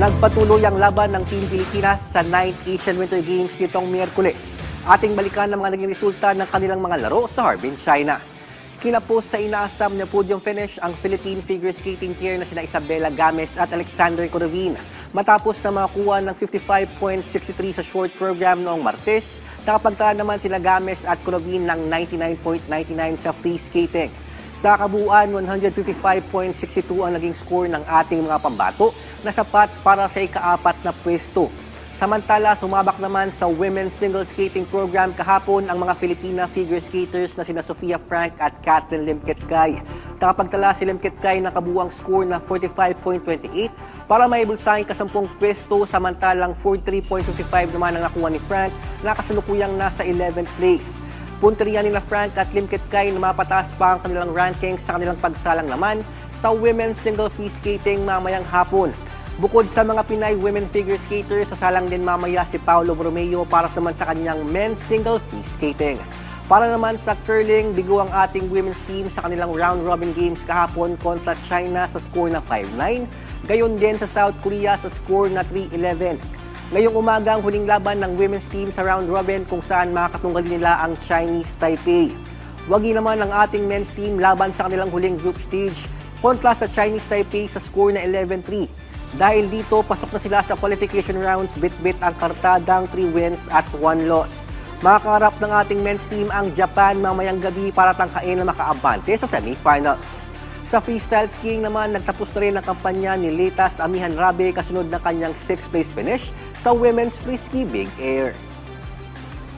Nagpatuloy ang laban ng Team Pilipinas sa 9th Asian Winter Games nitong Miyerkules. Ating balikan ang mga naging resulta ng kanilang mga laro sa Harbin, China. Kinapos sa inaasam na podium finish ang Philippine figure skating pair na sina Isabela Games at Alexander Corovin. Matapos na makakuha ng 55.63 sa short program noong Martes, nakapagtala naman sila Games at Corovin ng 99.99 sa free skating. Sa kabuuan, 155.62 ang naging score ng ating mga pambato na sapat para sa ika-4 na pwesto. Samantala, sumabak naman sa women's single skating program kahapon ang mga Filipina figure skaters na sina Sofia Frank at Kathleen Limketkay. Nakapagtala si Limketkay ng kabuuang score na 45.28 para maibulsang ika-10 pwesto, samantalang 43.55 naman ang nakuha ni Frank na kasalukuyang nasa 11th place. Punteriya nila Frank at Limketkay na mapataas pa ang kanilang rankings sa kanilang pagsalang naman sa women's single free skating mamayang hapon. Bukod sa mga Pinay women figure skaters, sasalang din mamaya si Paolo Bromeo para naman sa kanyang men's single free skating. Para naman sa curling, bigo ang ating women's team sa kanilang round-robin games kahapon kontra China sa score na 5-9, gayon din sa South Korea sa score na 3-11. Ngayong umaga ang huling laban ng women's team sa round-robin kung saan makakatunggal nila ang Chinese Taipei. Wagi naman ang ating men's team laban sa kanilang huling group stage kontra sa Chinese Taipei sa score na 11-3. Dahil dito, pasok na sila sa qualification rounds, bit-bit ang kartadang 3 wins at 1 loss. Makakarap ng ating men's team ang Japan mamayang gabi para tangkain na makaabante sa semifinals. Sa freestyle skiing naman, nagtapos na rin ang kampanya ni Leitas Amihan Rabe kasunod ng kanyang 6th place finish sa Women's Free Ski Big Air.